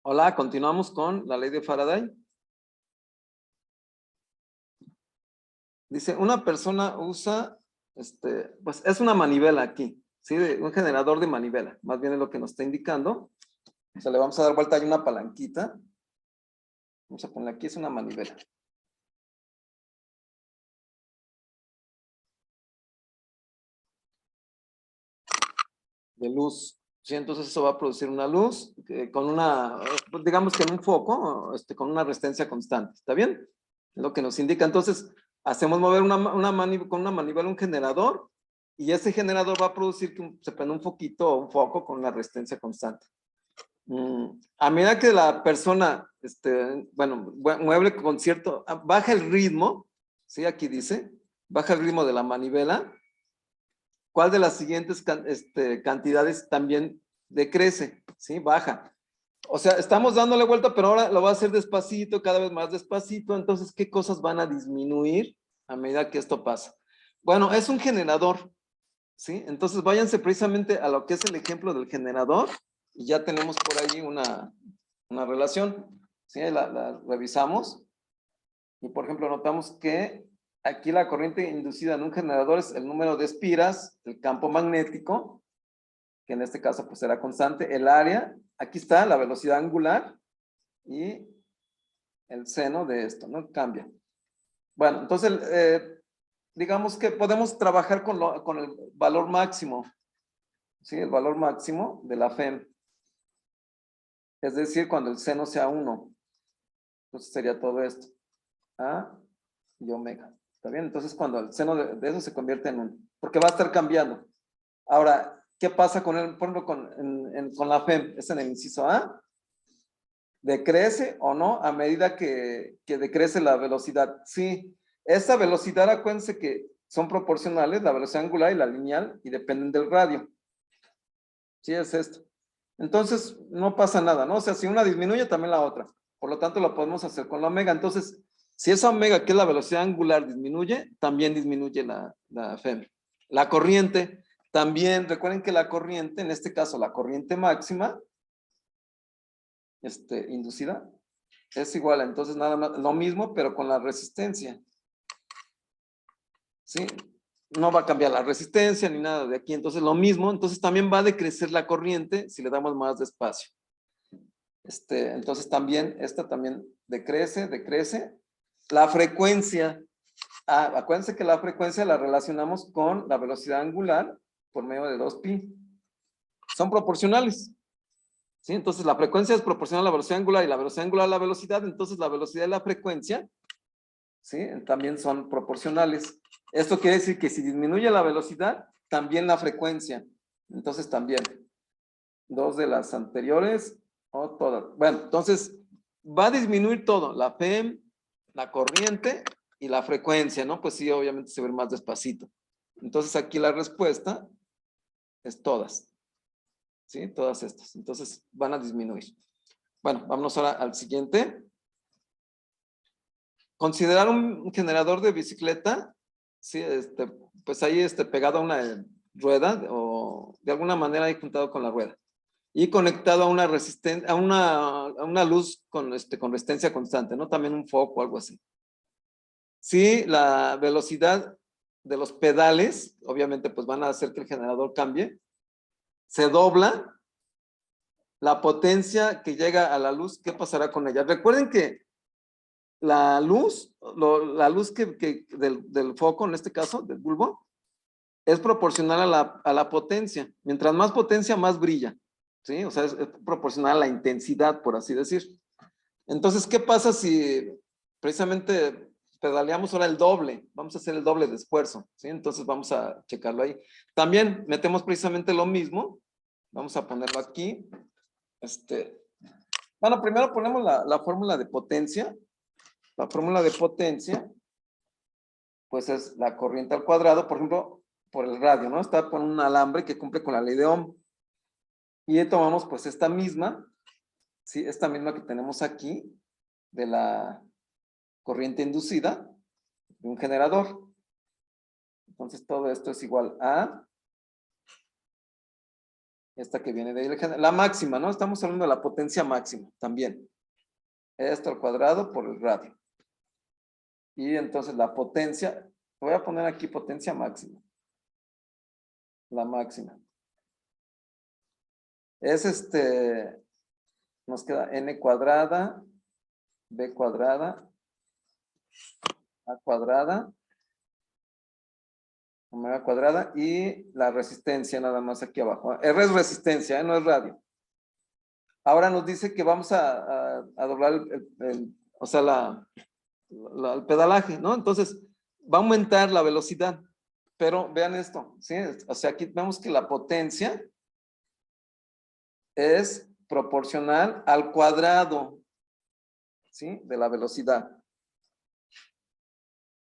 Hola, continuamos con la ley de Faraday. Dice, una persona usa, pues es una manivela aquí, ¿sí? Un generador de manivela, más bien es lo que nos está indicando. O sea, le vamos a dar vuelta, hay una palanquita. Vamos a poner aquí, es una manivela. De luz. Sí, entonces eso va a producir una luz con una, digamos que en un foco, con una resistencia constante. ¿Está bien? Es lo que nos indica. Entonces, hacemos mover con una manivela un generador y ese generador va a producir que se prenda un foquito o un foco con una resistencia constante. A medida que la persona, bueno, mueve con cierto, baja el ritmo, ¿sí? Aquí dice, baja el ritmo de la manivela. ¿Cuál de las siguientes cantidades también decrece? ¿Sí? Baja. O sea, estamos dándole vuelta, pero ahora lo va a hacer despacito, cada vez más despacito. Entonces, ¿qué cosas van a disminuir a medida que esto pasa? Bueno, es un generador, ¿sí? Entonces, váyanse precisamente a lo que es el ejemplo del generador y ya tenemos por ahí una relación. ¿Sí? La revisamos y, por ejemplo, notamos que aquí la corriente inducida en un generador es el número de espiras, el campo magnético, que en este caso pues será constante, el área, aquí está la velocidad angular y el seno de esto, ¿no? Cambia. Bueno, entonces, digamos que podemos trabajar con el valor máximo, ¿sí? El valor máximo de la FEM, es decir, cuando el seno sea 1, entonces sería todo esto, A y omega. ¿Está bien? Entonces, cuando el seno de eso se convierte en 1, porque va a estar cambiando. Ahora, ¿qué pasa con el, por ejemplo, con la FEM? Es en el inciso A. ¿Decrece o no a medida que decrece la velocidad? Sí. Esa velocidad, acuérdense que son proporcionales, la velocidad angular y la lineal, y dependen del radio. Sí, es esto. Entonces, no pasa nada, ¿no? O sea, si una disminuye, también la otra. Por lo tanto, lo podemos hacer con la omega. Entonces, si esa omega, que es la velocidad angular, disminuye, también disminuye la FEM. La corriente, también, recuerden que la corriente, en este caso, la corriente máxima, inducida, es igual. Entonces, nada más, lo mismo, pero con la resistencia. ¿Sí? No va a cambiar la resistencia ni nada de aquí. Entonces, lo mismo. Entonces, también va a decrecer la corriente si le damos más despacio. Entonces también, esta también decrece. La frecuencia, acuérdense que la frecuencia la relacionamos con la velocidad angular por medio de 2pi. Son proporcionales. ¿Sí? Entonces la frecuencia es proporcional a la velocidad angular y la velocidad angular a la velocidad. Entonces la velocidad y la frecuencia, ¿sí? También son proporcionales. Esto quiere decir que si disminuye la velocidad, también la frecuencia. Entonces también. Dos de las anteriores o todas. Bueno, entonces va a disminuir todo, la FEM, la corriente y la frecuencia, ¿no? Pues sí, obviamente se ve más despacito. Entonces aquí la respuesta es todas, ¿sí? Todas estas. Entonces van a disminuir. Bueno, vámonos ahora al siguiente. Considerar un generador de bicicleta, sí, pues ahí pegado a una rueda o de alguna manera ahí juntado con la rueda. Y conectado a una resistencia, a una luz con resistencia constante, ¿no? También un foco o algo así. Sí, la velocidad de los pedales, obviamente, pues van a hacer que el generador cambie. Se dobla. La potencia que llega a la luz, ¿qué pasará con ella? Recuerden que la luz, la luz del foco, en este caso, del bulbo, es proporcional a la potencia. Mientras más potencia, más brilla. ¿Sí? O sea, es proporcional a la intensidad, por así decir. Entonces, ¿qué pasa si precisamente pedaleamos ahora el doble? Vamos a hacer el doble de esfuerzo, ¿sí? Entonces vamos a checarlo ahí. También metemos precisamente lo mismo. Vamos a ponerlo aquí. Bueno, primero ponemos la fórmula de potencia. La fórmula de potencia, pues es la corriente al cuadrado, por ejemplo, por el radio, ¿no? Está por un alambre que cumple con la ley de Ohm. Y tomamos pues esta misma, ¿sí? Esta misma que tenemos aquí, de la corriente inducida de un generador. Entonces todo esto es igual a Esta que viene de ahí, la máxima, ¿no? Estamos hablando de la potencia máxima también. Esto al cuadrado por el radio. Y entonces la potencia, voy a poner aquí potencia máxima. La máxima. Es nos queda n cuadrada, b cuadrada, a cuadrada, omega cuadrada y la resistencia nada más aquí abajo. R es resistencia, no es radio. Ahora nos dice que vamos a doblar o sea, el pedalaje, ¿no? Entonces, va a aumentar la velocidad. Pero vean esto, ¿sí? O sea, aquí vemos que la potencia es proporcional al cuadrado, ¿sí? De la velocidad.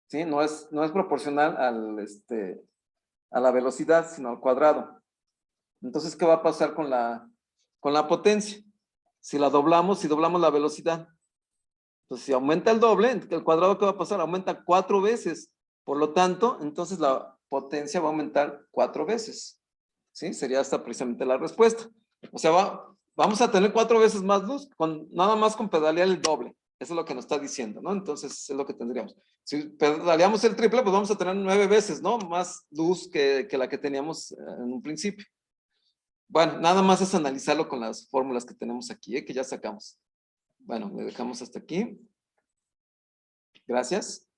¿Sí? No es proporcional a la velocidad, sino al cuadrado. Entonces, ¿qué va a pasar con la potencia? Si la doblamos, si doblamos la velocidad. Entonces, si aumenta el doble, el cuadrado, ¿qué va a pasar? Aumenta 4 veces. Por lo tanto, entonces la potencia va a aumentar 4 veces. ¿Sí? Sería esta precisamente la respuesta. O sea, vamos a tener 4 veces más luz, nada más con pedalear el doble. Eso es lo que nos está diciendo, ¿no? Entonces, es lo que tendríamos. Si pedaleamos el triple, pues vamos a tener 9 veces, ¿no? Más luz que la que teníamos en un principio. Bueno, nada más es analizarlo con las fórmulas que tenemos aquí, que ya sacamos. Bueno, le dejamos hasta aquí. Gracias.